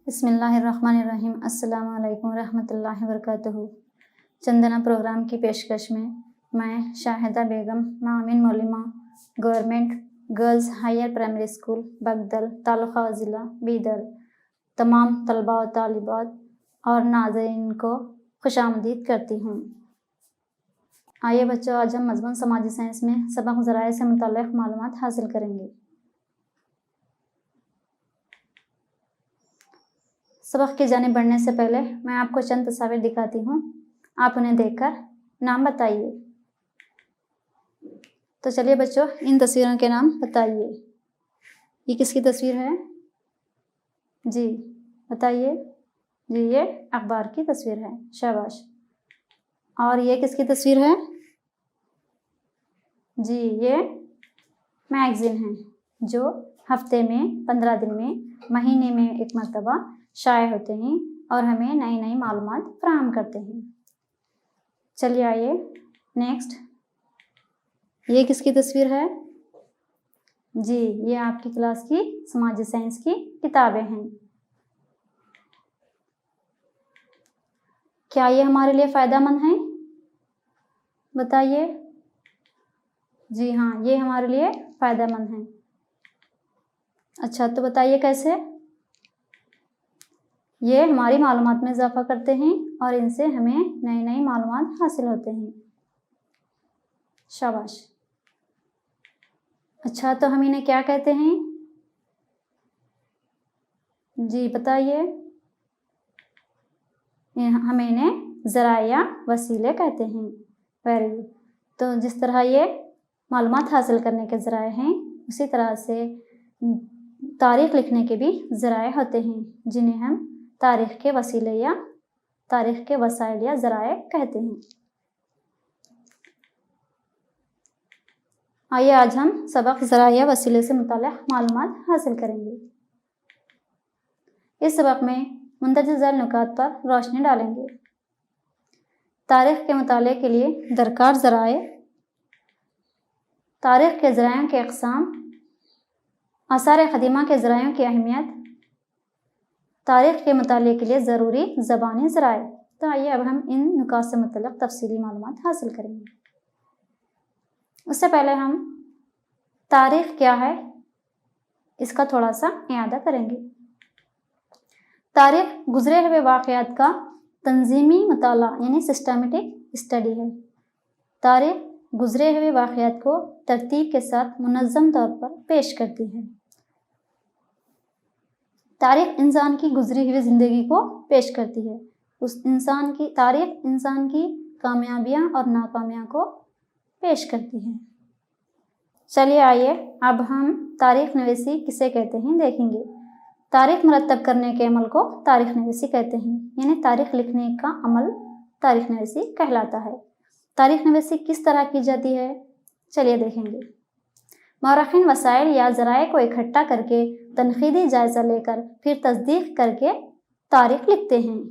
بسم اللہ الرحمن الرحیم۔ السلام علیکم ورحمۃ اللہ وبرکاتہ۔ چندنا پروگرام کی پیشکش میں شاہدہ بیگم، معاون معلمہ، government girls higher primary school Bagdal, تعلقہ ضلع بیدر، تمام طلباء و طالبات اور ناظرین کو خوش آمدید کرتی ہوں۔ آئیے بچوں، آج ہم مضمون سماجی سائنس میں سبق ذرائع سے متعلق معلومات حاصل کریں گے۔ سبق کی جانب بڑھنے سے پہلے میں آپ کو چند تصاویر دکھاتی ہوں، آپ انہیں دیکھ کر نام بتائیے۔ تو چلیے بچوں، ان تصویروں کے نام بتائیے۔ یہ کس کی تصویر ہے؟ جی بتائیے۔ جی یہ اخبار کی تصویر ہے، شاباش۔ اور یہ کس کی تصویر ہے؟ جی یہ میگزین ہے، جو ہفتے میں 15 دن میں مہینے میں ایک مرتبہ شائع ہوتے ہیں اور ہمیں نئی نئی معلومات فراہم کرتے ہیں۔ چلیے آئیے نیکسٹ۔ یہ کس کی تصویر ہے؟ جی یہ آپ کی کلاس کی سماجی سائنس کی کتابیں ہیں۔ کیا یہ ہمارے لیے فائدہ مند ہیں؟ بتائیے۔ جی ہاں، یہ ہمارے لیے فائدہ مند ہیں۔ اچھا تو بتائیے کیسے؟ یہ ہماری معلومات میں اضافہ کرتے ہیں اور ان سے ہمیں نئی نئی معلومات حاصل ہوتے ہیں۔ شاباش۔ اچھا تو ہم انہیں کیا کہتے ہیں؟ جی بتائیے۔ ہم انہیں ذرائع یا وسیلے کہتے ہیں۔ Very good. تو جس طرح یہ معلومات حاصل کرنے کے ذرائع ہیں، اسی طرح سے تاریخ لکھنے کے بھی ذرائع ہوتے ہیں، جنہیں ہم تاریخ کے وسیلے یا تاریخ کے وسائل یا ذرائع کہتے ہیں۔ آئیے آج ہم سبق ذرائع یا وسیلے سے متعلق معلومات حاصل کریں گے۔ اس سبق میں مندرجہ ذیل نکات پر روشنی ڈالیں گے۔ تاریخ کے مطالعے کے لیے درکار ذرائع، تاریخ کے ذرائع کے اقسام، آثار قدیمہ کے ذرائع کی اہمیت، تاریخ کے مطالعے کے لیے ضروری زبانی ذرائع۔ تو آئیے اب ہم ان نکات سے متعلق تفصیلی معلومات حاصل کریں گے۔ اس سے پہلے ہم تاریخ کیا ہے اس کا تھوڑا سا اعادہ کریں گے۔ تاریخ گزرے ہوئے واقعات کا تنظیمی مطالعہ یعنی سسٹمیٹک اسٹڈی ہے۔ تاریخ گزرے ہوئے واقعات کو ترتیب کے ساتھ منظم طور پر پیش کرتی ہے۔ تاریخ انسان کی گزری ہوئی زندگی کو پیش کرتی ہے۔ تاریخ انسان کی کامیابیاں اور ناکامیاں کو پیش کرتی ہے۔ چلیے آئیے اب ہم تاریخ نویسی کسے کہتے ہیں دیکھیں گے۔ تاریخ مرتب کرنے کے عمل کو تاریخ نویسی کہتے ہیں، یعنی تاریخ لکھنے کا عمل تاریخ نویسی کہلاتا ہے۔ تاریخ نویسی کس طرح کی جاتی ہے؟ چلیے دیکھیں گے۔ مورخین وسائل یا ذرائع کو اکٹھا کر کے تنقیدی جائزہ لے کر پھر تصدیق کر کے تاریخ لکھتے ہیں۔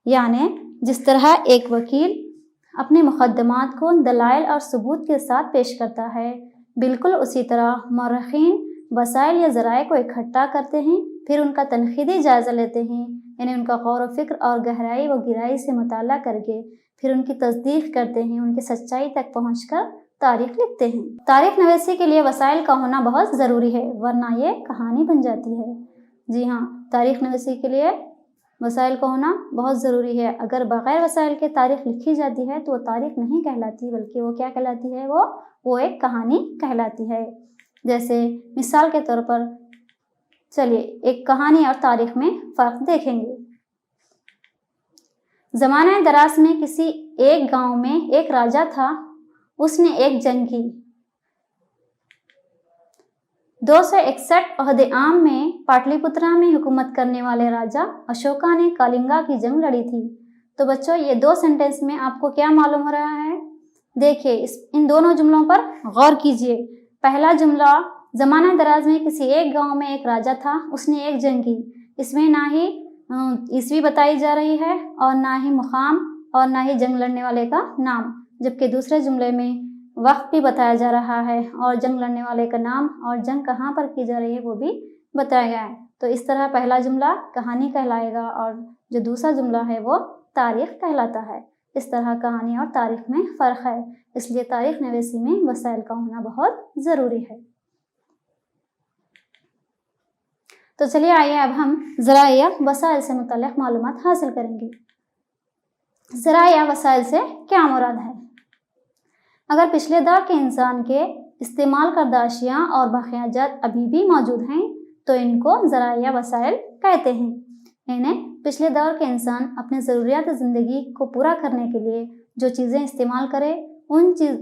یعنی جس طرح ایک وکیل اپنے مقدمات کو دلائل اور ثبوت کے ساتھ پیش کرتا ہے، بالکل اسی طرح مورخین وسائل یا ذرائع کو اکٹھا کرتے ہیں، پھر ان کا تنقیدی جائزہ لیتے ہیں، یعنی ان کا غور و فکر اور گہرائی و گہرائی سے مطالعہ کر کے پھر ان کی تصدیق کرتے ہیں، ان کی سچائی تک پہنچ کر تاریخ لکھتے ہیں۔ تاریخ نویسی کے لیے وسائل کا ہونا بہت ضروری ہے، ورنہ یہ کہانی بن جاتی ہے۔ جی ہاں، تاریخ نویسی کے لیے وسائل کا ہونا بہت ضروری ہے۔ اگر بغیر وسائل کے تاریخ لکھی جاتی ہے تو وہ تاریخ نہیں کہلاتی، بلکہ وہ کیا کہلاتی ہے؟ وہ ایک کہانی کہلاتی ہے۔ جیسے مثال کے طور پر چلیے ایک کہانی اور تاریخ میں فرق دیکھیں گے۔ زمانہ دراز میں کسی ایک گاؤں میں ایک راجا تھا، اس نے ایک جنگ کی۔ 261 عہد عام میں پاٹلی پترا میں حکومت کرنے والے راجا اشوکا نے کالنگا کی جنگ لڑی تھی۔ تو بچوں یہ دو سینٹنس میں آپ کو کیا معلوم ہو رہا ہے؟ دیکھیے ان دونوں جملوں پر غور کیجیے۔ پہلا جملہ زمانہ دراز میں کسی ایک گاؤں میں ایک راجا تھا، اس نے ایک جنگ کی، اس میں نہ ہی عیسوی بتائی جا رہی ہے اور نہ ہی مقام اور نہ ہی جنگ لڑنے والے کا نام، جبکہ دوسرے جملے میں وقت بھی بتایا جا رہا ہے اور جنگ لڑنے والے کا نام اور جنگ کہاں پر کی جا رہی ہے وہ بھی بتایا گیا ہے۔ تو اس طرح پہلا جملہ کہانی کہلائے گا اور جو دوسرا جملہ ہے وہ تاریخ کہلاتا ہے۔ اس طرح کہانی اور تاریخ میں فرق ہے، اس لیے تاریخ نویسی میں وسائل کا ہونا بہت ضروری ہے۔ تو چلیے آئیے اب ہم ذرائع وسائل سے متعلق معلومات حاصل کریں گے۔ ذرائع وسائل سے کیا مراد ہے؟ اگر پچھلے دور کے انسان کے استعمال کردہ اشیاء اور باقیہ جات ابھی بھی موجود ہیں تو ان کو ذرائع وسائل کہتے ہیں۔ یعنی پچھلے دور کے انسان اپنے ضروریات زندگی کو پورا کرنے کے لیے جو چیزیں استعمال کرے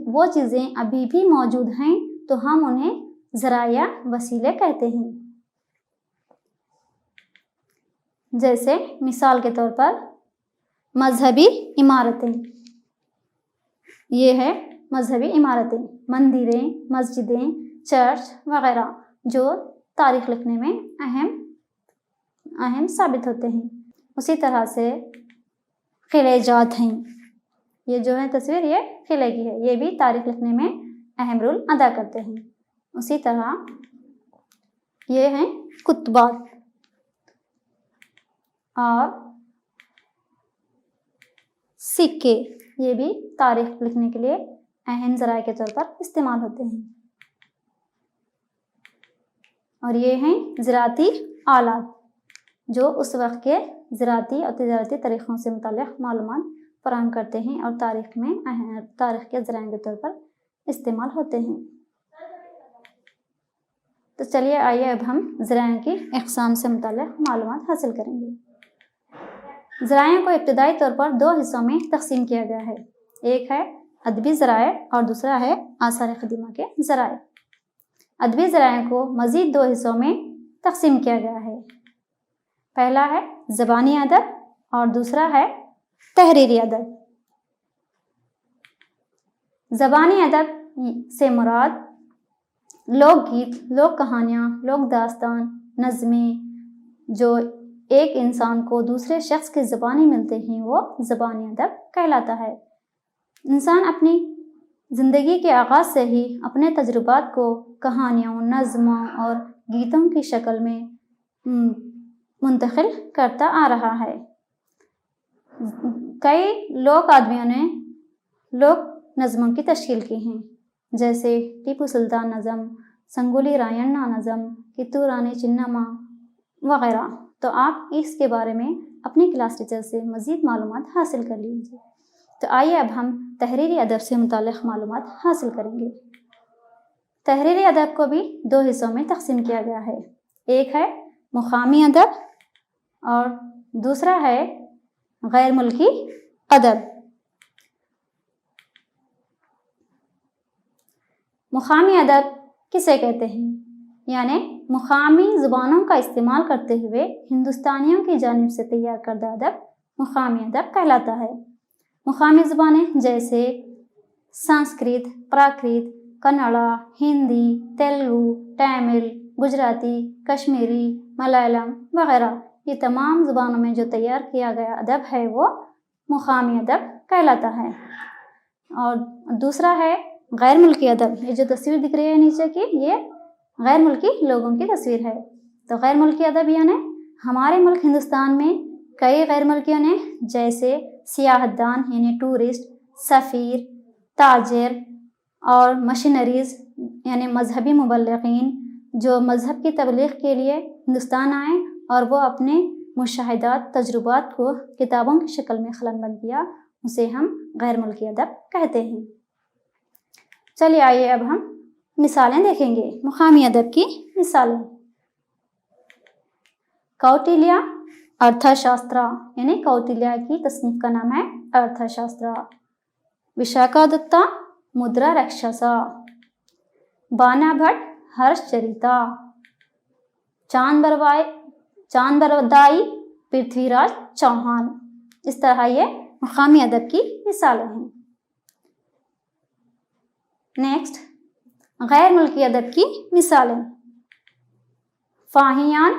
وہ چیزیں ابھی بھی موجود ہیں تو ہم انہیں ذرائع وسیلے کہتے ہیں۔ جیسے مثال کے طور پر مذہبی عمارتیں، یہ ہے مذہبی عمارتیں، مندریں، مسجدیں، چرچ وغیرہ جو تاریخ لکھنے میں اہم ثابت ہوتے ہیں۔ اسی طرح سے قلعے جات ہیں، یہ جو ہے تصویر یہ قلعے کی ہے، یہ بھی تاریخ لکھنے میں اہم رول ادا کرتے ہیں۔ اسی طرح یہ ہیں کتبات اور سکے، یہ بھی تاریخ لکھنے کے لیے اہم ذرائع کے طور پر استعمال ہوتے ہیں۔ اور یہ ہیں زراعتی آلات جو اس وقت کے زراعتی اور تجارتی طریقوں سے متعلق معلومات فراہم کرتے ہیں اور تاریخ کے ذرائع کے طور پر استعمال ہوتے ہیں۔ تو چلیے آئیے اب ہم ذرائع کی اقسام سے متعلق معلومات حاصل کریں گے۔ ذرائع کو ابتدائی طور پر دو حصوں میں تقسیم کیا گیا ہے، ایک ہے ادبی ذرائع اور دوسرا ہے آثار قدیمہ کے ذرائع۔ ادبی ذرائع کو مزید دو حصوں میں تقسیم کیا گیا ہے، پہلا ہے زبانی ادب اور دوسرا ہے تحریری ادب۔ زبانی ادب سے مراد لوک گیت، لوک کہانیاں، لوک داستان، نظمیں جو ایک انسان کو دوسرے شخص کی زبانی ملتے ہیں وہ زبانی ادب کہلاتا ہے۔ انسان اپنی زندگی کے آغاز سے ہی اپنے تجربات کو کہانیوں، نظموں اور گیتوں کی شکل میں منتقل کرتا آ رہا ہے۔ کئی لوک آدمیوں نے لوک نظموں کی تشکیل کی ہیں، جیسے ٹیپو سلطان نظم، سنگولی رایانہ نظم، کتور رانی چنما وغیرہ۔ تو آپ اس کے بارے میں اپنی کلاس ٹیچر سے مزید معلومات حاصل کر لیجیے۔ تو آئیے اب ہم تحریری ادب سے متعلق معلومات حاصل کریں گے۔ تحریری ادب کو بھی دو حصوں میں تقسیم کیا گیا ہے، ایک ہے مقامی ادب اور دوسرا ہے غیر ملکی ادب۔ مقامی ادب کسے کہتے ہیں؟ یعنی مقامی زبانوں کا استعمال کرتے ہوئے ہندوستانیوں کی جانب سے تیار کردہ ادب مقامی ادب کہلاتا ہے۔ مقامی زبانیں جیسے سنسکرت، پراکرت، کنڑا، ہندی، تیلگو، تامل، گجراتی، کشمیری، ملیالم وغیرہ، یہ تمام زبانوں میں جو تیار کیا گیا ادب ہے وہ مقامی ادب کہلاتا ہے۔ اور دوسرا ہے غیر ملکی ادب، یہ جو تصویر دکھ رہی ہے نیچے کی یہ غیر ملکی لوگوں کی تصویر ہے۔ تو غیر ملکی ادب یعنی ہمارے ملک ہندوستان میں کئی غیر ملکیوں نے جیسے سیاحت دان یعنی ٹورسٹ، سفیر، تاجر اور مشنریز یعنی مذہبی مبلغین جو مذہب کی تبلیغ کے لیے ہندوستان آئے اور وہ اپنے مشاہدات، تجربات کو کتابوں کی شکل میں قلم بند کیا، اسے ہم غیر ملکی ادب کہتے ہیں۔ چلیے آئیے اب ہم مثالیں دیکھیں گے، مقامی ادب کی مثالیں۔ کوٹلیہ ارتھا شاسترا یعنی کوٹلیہ کی تصنیف کا نام ہے ارتھا شاسترا۔ وشاکھا دتا مدرا رکشسا، بانا بھٹ ہرش چریتا، چاند بردائی پرتھوی راج چوہان۔ اس طرح یہ مقامی ادب کی مثالیں ہیں۔ نیکسٹ غیر ملکی ادب کی مثالیں۔ فاہیان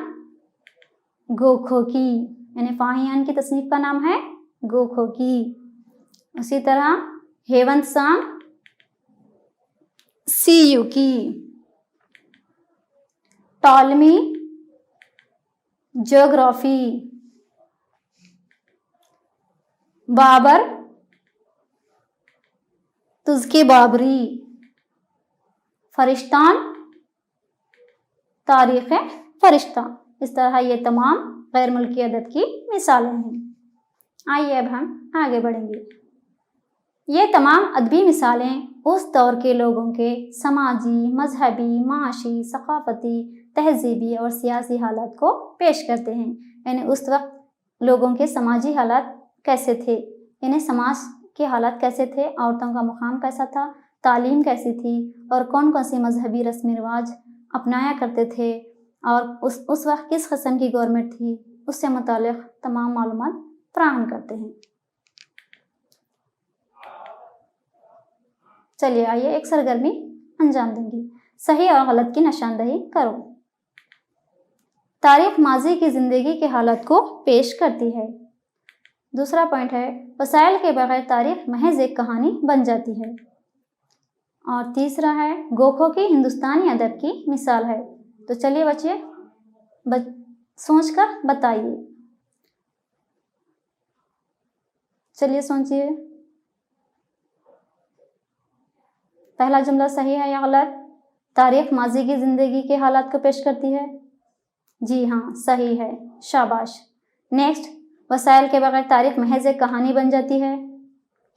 گوکھو کی یعنی فاہیان کی تصنیف کا نام ہے گوکھو کی۔ اسی طرح ہیونت سانگ سی یو کی، ٹالمی جغرافی، بابر، تزکے بابری، فرشتان، تاریخ فرشتہ۔ اس طرح یہ تمام غیر ملکی ادب کی مثالیں ہیں۔ آئیے اب ہم آگے بڑھیں گے۔ یہ تمام ادبی مثالیں اس دور کے لوگوں کے سماجی، مذہبی، معاشی، ثقافتی، تہذیبی اور سیاسی حالات کو پیش کرتے ہیں۔ یعنی اس وقت لوگوں کے سماجی حالات کیسے تھے، یعنی سماج کے حالات کیسے تھے، عورتوں کا مقام کیسا تھا، تعلیم کیسی تھی، اور کون کون سی مذہبی رسم رواج اپنایا کرتے تھے، اور اس وقت کس قسم کی گورنمنٹ تھی، اس سے متعلق تمام معلومات فراہم کرتے ہیں۔ چلیے آئیے ایک سرگرمی انجام دیں گے۔ صحیح اور غلط کی نشاندہی کرو۔ تاریخ ماضی کی زندگی کے حالات کو پیش کرتی ہے۔ دوسرا پوائنٹ ہے وسائل کے بغیر تاریخ محض ایک کہانی بن جاتی ہے۔ اور تیسرا ہے گوکھو کی ہندوستانی ادب کی مثال ہے۔ تو چلیے بچے سوچ کر بتائیے، چلیے سوچیے، پہلا جملہ صحیح ہے یا غلط؟ تاریخ ماضی کی زندگی کے حالات کو پیش کرتی ہے؟ جی ہاں صحیح ہے، شاباش۔ نیکسٹ، وسائل کے بغیر تاریخ محض ایک کہانی بن جاتی ہے،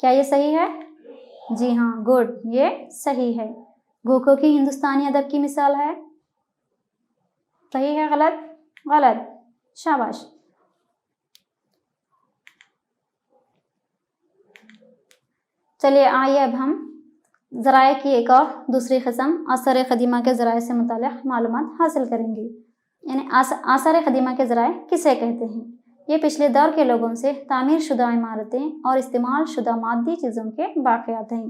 کیا یہ صحیح ہے؟ جی ہاں گڈ، یہ صحیح ہے۔ گوکھو کی ہندوستانی ادب کی مثال ہے، صحیح ہے غلط؟ غلط، شاباش۔ چلیے آئیے اب ہم ذرائع کی ایک اور دوسری قسم آثار قدیمہ کے ذرائع سے متعلق معلومات حاصل کریں گے۔ یعنی آثار قدیمہ کے ذرائع کسے کہتے ہیں؟ یہ پچھلے دور کے لوگوں سے تعمیر شدہ عمارتیں اور استعمال شدہ مادی چیزوں کے باقیات ہیں۔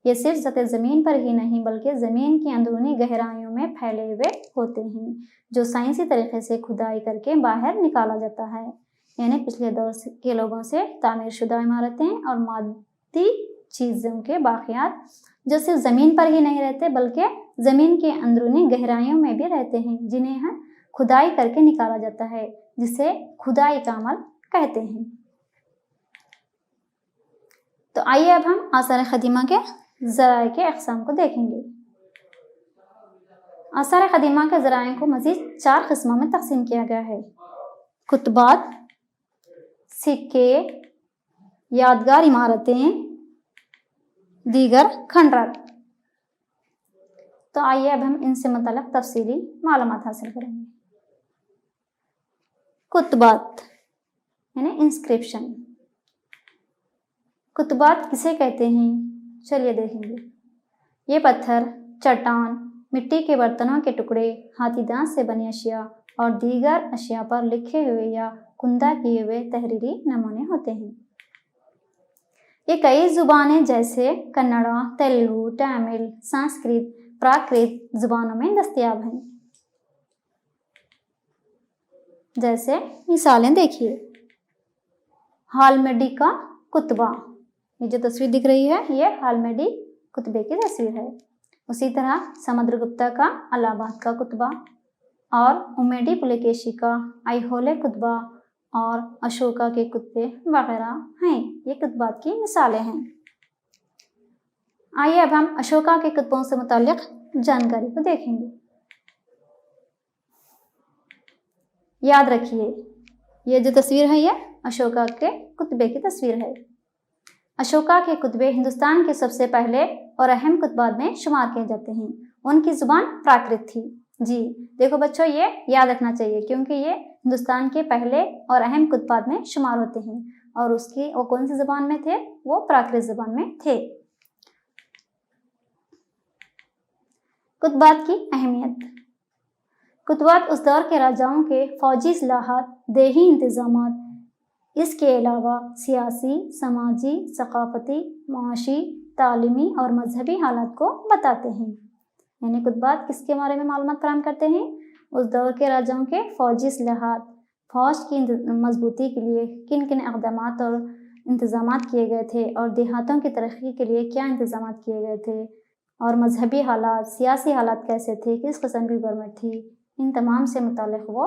یہ صرف سطح زمین پر ہی نہیں بلکہ زمین کی اندرونی گہرائیوں میں پھیلے ہوئے ہوتے ہیں، جو سائنسی طریقے سے کھدائی کر کے باہر نکالا جاتا ہے۔ یعنی پچھلے دور کے لوگوں سے تعمیر شدہ عمارتیں اور مادی چیزوں کے باقیات جو صرف زمین پر ہی نہیں رہتے بلکہ زمین کے اندرونی گہرائیوں میں بھی رہتے ہیں، جنہیں کھدائی کر کے نکالا جاتا ہے، جسے کھدائی کا عمل کہتے ہیں۔ تو آئیے اب ہم آثار قدیمہ کے ذرائع کے اقسام کو دیکھیں گے۔ آثار قدیمہ کے ذرائع کو مزید 4 قسموں میں تقسیم کیا گیا ہے: کتبات، سکے، یادگار عمارتیں، دیگر کھنڈرات۔ تو آئیے اب ہم ان سے متعلق تفصیلی معلومات حاصل کریں گے۔ کتبات یعنی انسکرپشن۔ کتبات کسے کہتے ہیں؟ چلیے دیکھیں گے۔ یہ پتھر، چٹان، مٹی کے برتنوں کے ٹکڑے، ہاتھی دانت سے بنی اشیاء اور دیگر اشیاء پر لکھے ہوئے یا کندہ کیے ہوئے تحریری نمونے ہوتے ہیں۔ یہ کئی زبانیں جیسے کنڑا، تیلگو، تامل، سنسکرت، پراکرت زبانوں میں دستیاب ہیں۔ جیسے مثالیں دیکھیے، ہالمیڈی کا کتبہ، یہ جو تصویر دکھ رہی ہے یہ ہالمیڈی کتبے کی تصویر ہے۔ اسی طرح سمدر گپتا کا الہ آباد کا کتبہ اور امیڈی پلیکیشی کا ایہولے کتبہ اور اشوکا کے کتبے وغیرہ ہیں، یہ کتبات کی مثالیں ہیں۔ آئیے اب ہم اشوکا کے کتبوں سے متعلق جانکاری کو دیکھیں گے۔ یاد رکھیے یہ جو تصویر ہے یہ اشوکا کے کتبے کی تصویر ہے۔ اشوکا کے کتبے ہندوستان کے سب سے پہلے اور اہم کتبات میں شمار کیے جاتے ہیں۔ ان کی زبان پراکرت تھی۔ جی دیکھو بچوں، یہ یاد رکھنا چاہیے کیونکہ یہ ہندوستان کے پہلے اور اہم کتبات میں شمار ہوتے ہیں، اور وہ کون سی زبان میں تھے؟ وہ پراکرت زبان میں تھے۔ کتبات کی اہمیت۔ کتبات اس دور کے راجاؤں کے فوجی اصلاحات، دیہی انتظامات، اس کے علاوہ سیاسی، سماجی، ثقافتی، معاشی، تعلیمی اور مذہبی حالات کو بتاتے ہیں۔ یعنی کتبات کس کے بارے میں معلومات فراہم کرتے ہیں؟ اس دور کے راجاؤں کے فوجی اصلاحات، فوج کی مضبوطی کے لیے کن کن اقدامات اور انتظامات کیے گئے تھے، اور دیہاتوں کی ترقی کے لیے کیا انتظامات کیے گئے تھے، اور مذہبی حالات، سیاسی حالات کیسے تھے، کس قسم کی گورنمنٹ تھی، ان تمام سے متعلق وہ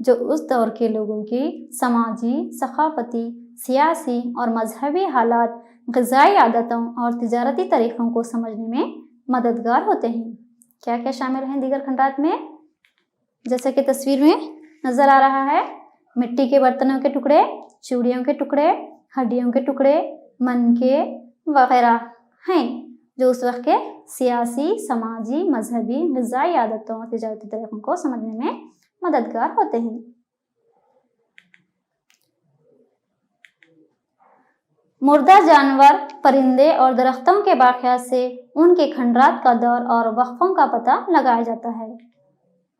جو اس دور کے لوگوں کی سماجی، ثقافتی، سیاسی اور مذہبی حالات، غذائی عادتوں اور تجارتی طریقوں کو سمجھنے میں مددگار ہوتے ہیں۔ کیا کیا شامل ہیں دیگر کھنڈرات میں؟ جیسا کہ تصویر میں نظر آ رہا ہے، مٹی کے برتنوں کے ٹکڑے، چوڑیوں کے ٹکڑے، ہڈیوں کے ٹکڑے، منکے وغیرہ ہیں جو اس وقت کے سیاسی، سماجی، مذہبی، غذائی عادتوں اور تجارتی طریقوں کو سمجھنے میں مددگار ہوتے ہیں۔ مردہ جانور، پرندے اور درختوں کے باقیات سے ان کے کھنڈرات کا دور اور وقفوں کا پتہ لگایا جاتا ہے۔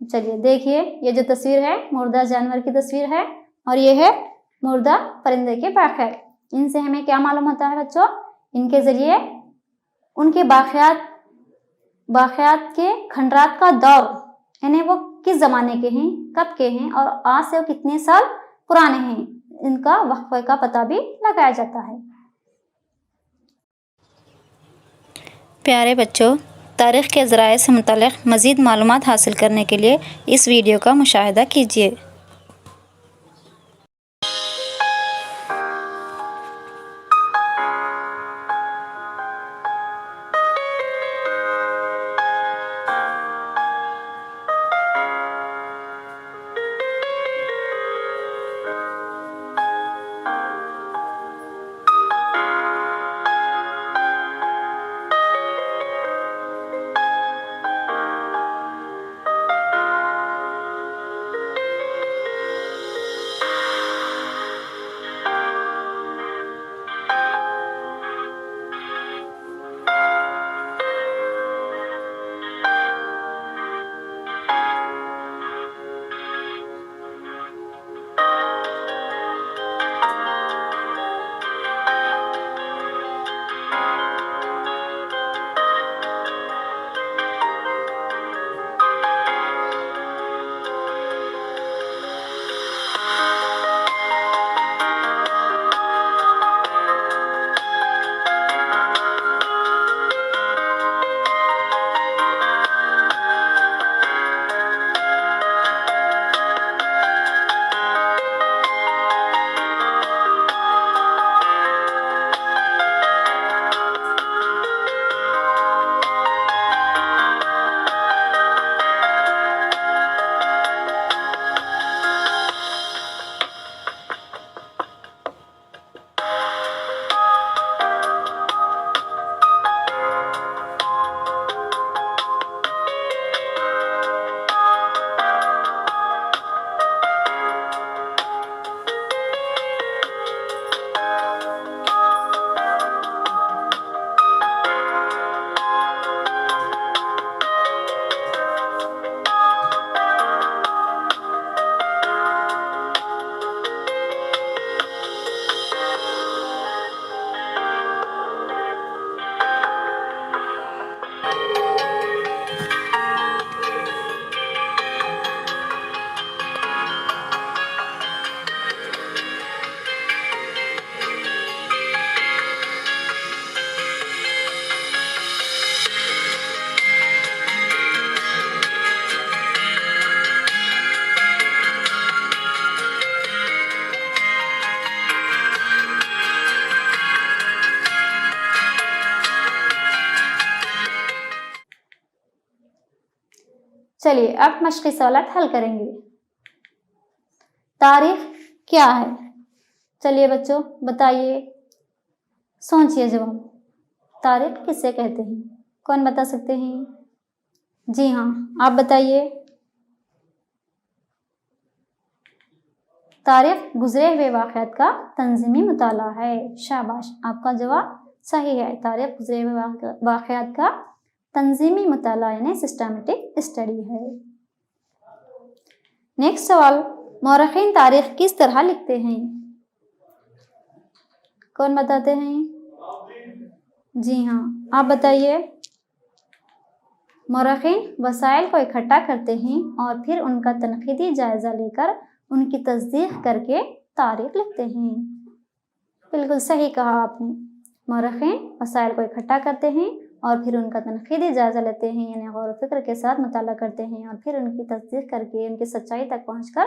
چلیے دیکھیے، یہ جو تصویر ہے مردہ جانور کی تصویر ہے اور یہ ہے مردہ پرندے کے باقیات۔ ان سے ہمیں کیا معلوم ہوتا ہے بچوں؟ ان کے ذریعے ان کے باقیات کے کھنڈرات کا دور، یعنی وہ کس زمانے کے ہیں، کب کے ہیں اور آج سے وہ کتنے سال پرانے ہیں، ان کا وقفے کا پتہ بھی لگایا جاتا ہے۔ پیارے بچوں، تاریخ کے ذرائع سے متعلق مزید معلومات حاصل کرنے کے لیے اس ویڈیو کا مشاہدہ کیجیے۔ چلیے اب مشقی سوالات حل کریں گے۔ تاریخ کیا ہے؟ چلیے بچوں بتائیے، سوچئے جواب۔ تاریخ کسے کہتے ہیں؟ کون بتا سکتے ہیں؟ جی ہاں، آپ بتائیے۔ تاریخ گزرے ہوئے واقعات کا تنظیمی مطالعہ ہے۔ شاباش، آپ کا جواب صحیح ہے۔ تاریخ گزرے ہوئے واقعات کا تنظیمی مطالعہ یعنی سسٹمیٹک اسٹڈی ہے۔ نیکسٹ سوال، مورخین تاریخ کس طرح لکھتے ہیں؟ کون بتاتے ہیں؟ جی ہاں، آپ بتائیے۔ مورخین وسائل کو اکٹھا کرتے ہیں اور پھر ان کا تنقیدی جائزہ لے کر ان کی تصدیق کر کے تاریخ لکھتے ہیں۔ بالکل صحیح کہا آپ نے۔ مورخین وسائل کو اکٹھا کرتے ہیں اور پھر ان کا تنقیدی جائزہ لیتے ہیں، یعنی غور و فکر کے ساتھ مطالعہ کرتے ہیں اور پھر ان کی تصدیق کر کے ان کی سچائی تک پہنچ کر